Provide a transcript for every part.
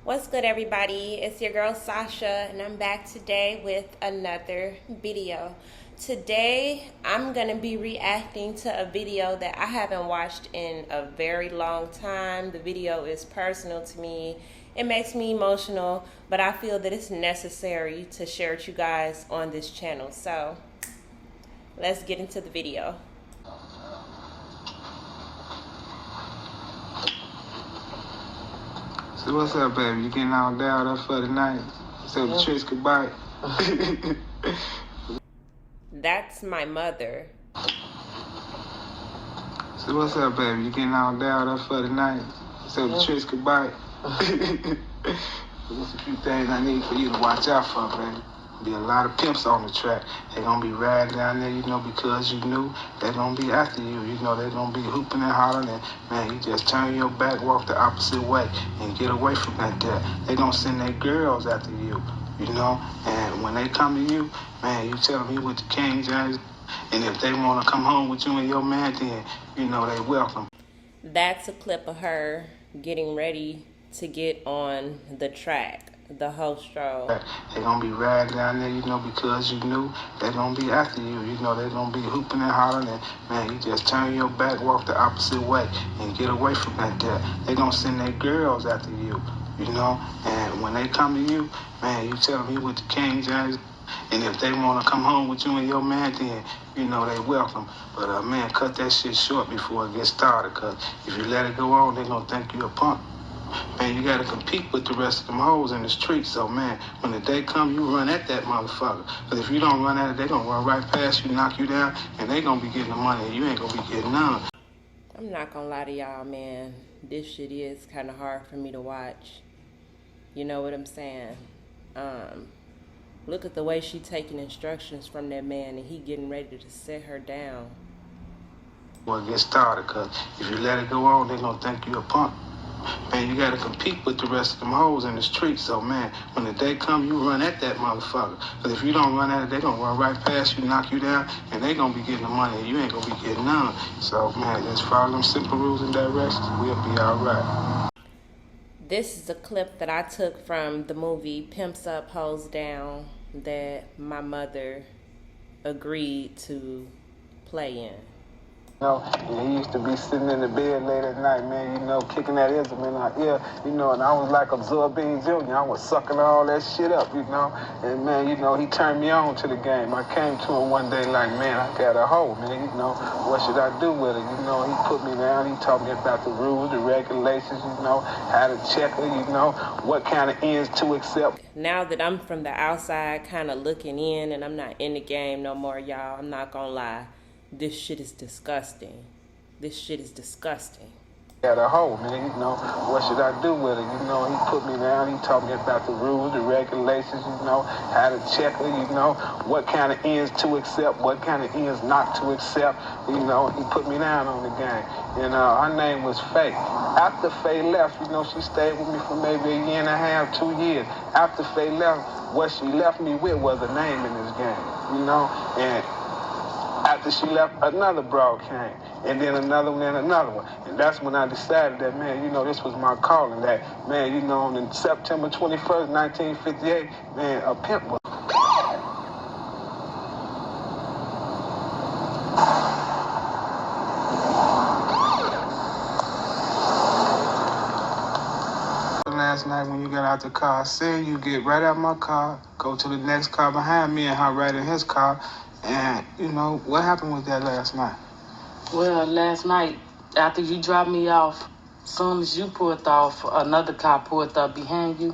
What's good, everybody? It's your girl Sasha, and I'm back today with another video. Today, I'm gonna be reacting to a video that I haven't watched in a very long time. The video is personal to me. It makes me emotional, but I feel that it's necessary to share with you guys on this channel. So, let's get into the video. So what's up, baby? You getting all down up for the night? So the tricks could bite. That's my mother. So what's up, baby? You getting all down up for the night? So the tricks could bite. There's a few things I need for you to watch out for, baby. Be a lot of pimps on the track. They're gonna be riding down there, because you knew they're gonna be after you. They're gonna be hooping and hollering, and man, you just turn your back, walk the opposite way, and get away from that there. They're gonna send their girls after you, and when they come to you, man, you tell them you with the King James, and if they wanna come home with you and your man, then they welcome. That's a clip of her getting ready to get on the track. The whole stroll. They're gonna be riding down there, because you knew they're gonna be after you. They're gonna be hooping and hollering, and man, you just turn your back, walk the opposite way, and get away from that there. They're gonna send their girls after you, and when they come to you, man, you tell them you with the King James, and if they wanna come home with you and your man, then they welcome. But man, cut that shit short before it gets started, cause if you let it go on, they're gonna think you a punk. Man, you gotta compete with the rest of them hoes in the streets. So, man, when the day come, you run at that motherfucker. Because if you don't run at it, they gonna run right past you, knock you down, and they gonna be getting the money, and you ain't gonna be getting none. I'm not gonna lie to y'all, man. This shit is kind of hard for me to watch. You know what I'm saying? Look at the way she taking instructions from that man, and he getting ready to set her down. Well, get started, because if you let it go on, they gonna think you a punk. Man, you gotta compete with the rest of them hoes in the streets. So, man, when the day come, you run at that motherfucker. Because if you don't run at it, they gonna run right past you, knock you down, and they gonna be getting the money, and you ain't gonna be getting none. So, man, just follow them simple rules and directions. We'll be all right. This is a clip that I took from the movie Pimps Up, Hoes Down that my mother agreed to play in. And he used to be sitting in the bed late at night, man, kicking that ism in our ear, and I was like Absorbing Jr. I was sucking all that shit up, and man, he turned me on to the game. I came to him one day like, man, I got a hoe, man, what should I do with it? He put me down, he taught me about the rules, the regulations, how to check her, what kind of ends to accept. Now that I'm from the outside kind of looking in and I'm not in the game no more, y'all, I'm not gonna lie. This shit is disgusting. This shit is disgusting. Got a hoe, man, what should I do with it? He put me down, he taught me about the rules, the regulations, how to check her, what kind of ends to accept, what kind of ends not to accept, he put me down on the game. And her name was Faye. After Faye left, she stayed with me for maybe a year and a half, 2 years. After Faye left, what she left me with was a name in this game, and after she left, another broad came, and then another one and another one. And that's when I decided that, man, this was my calling. That, man, on September 21st, 1958, man, a pimp was. Last night when you got out the car, I seen you get right out my car, go to the next car behind me and hop right in his car. And, what happened with that last night? Well, last night, after you dropped me off, as soon as you pulled off, another car pulled up behind you,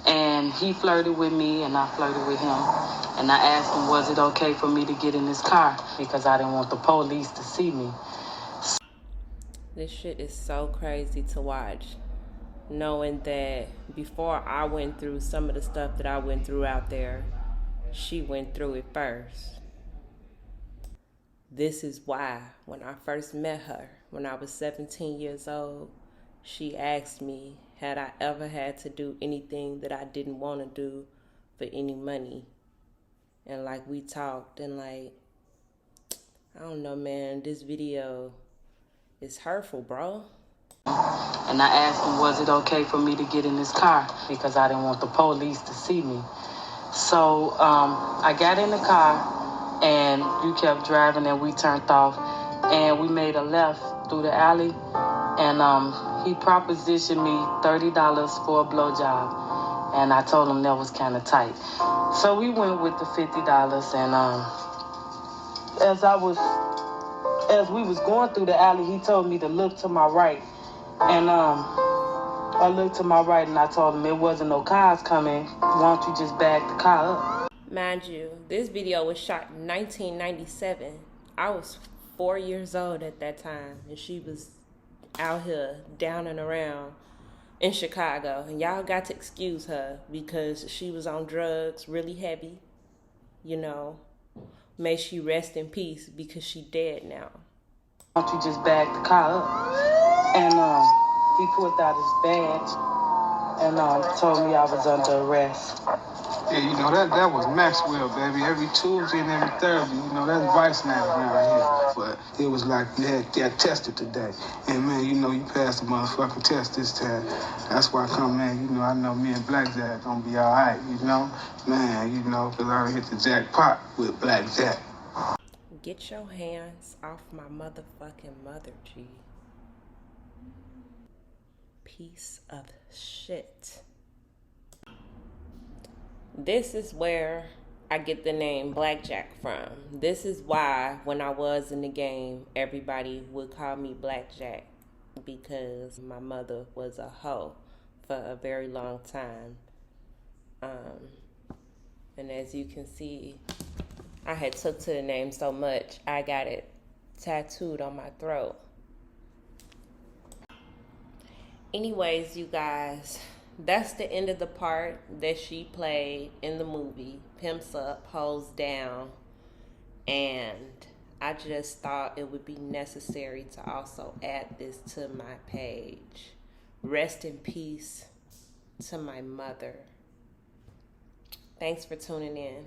and he flirted with me, and I flirted with him. And I asked him, was it okay for me to get in his car? Because I didn't want the police to see me. This shit is so crazy to watch. Knowing that before I went through some of the stuff that I went through out there, she went through it first. This is why when I first met her, when I was 17 years old, she asked me, had I ever had to do anything that I didn't want to do for any money? And like we talked, and like, I don't know, man, this video is hurtful, bro. And I asked him, was it okay for me to get in his car? Because I didn't want the police to see me. So I got in the car, and you kept driving, and we turned off. And we made a left through the alley. And he propositioned me $30 for a blowjob. And I told him that was kind of tight. So we went with the $50. And as we was going through the alley, he told me to look to my right. And I looked to my right, and I told him it wasn't no cars coming. Why don't you just back the car up? Mind you, this video was shot in 1997. I was 4 years old at that time, and she was out here down and around in Chicago. And y'all got to excuse her because she was on drugs really heavy. You know, may she rest in peace because she dead now. Why don't you just back the car up? And he pulled out his badge and told me I was under arrest. Yeah, you know, that was Maxwell, baby. Every Tuesday and every Thursday, you know, that's Vice night around here. But it was like you had tested today. And, man, you know, you passed the motherfucking test this time. That's why I come, man, you know, I know me and Black Jack gonna be all right, you know? Man, you know, because I hit the jackpot with Black Jack. Get your hands off my motherfucking mother, G. Piece of shit. This is where I get the name Blackjack from. This is why when I was in the game, everybody would call me Blackjack, because my mother was a hoe for a very long time. And as you can see, I had took to the name so much, I got it tattooed on my throat. Anyways, you guys, that's the end of the part that she played in the movie, Pimps Up, Hoes Down. And I just thought it would be necessary to also add this to my page. Rest in peace to my mother. Thanks for tuning in.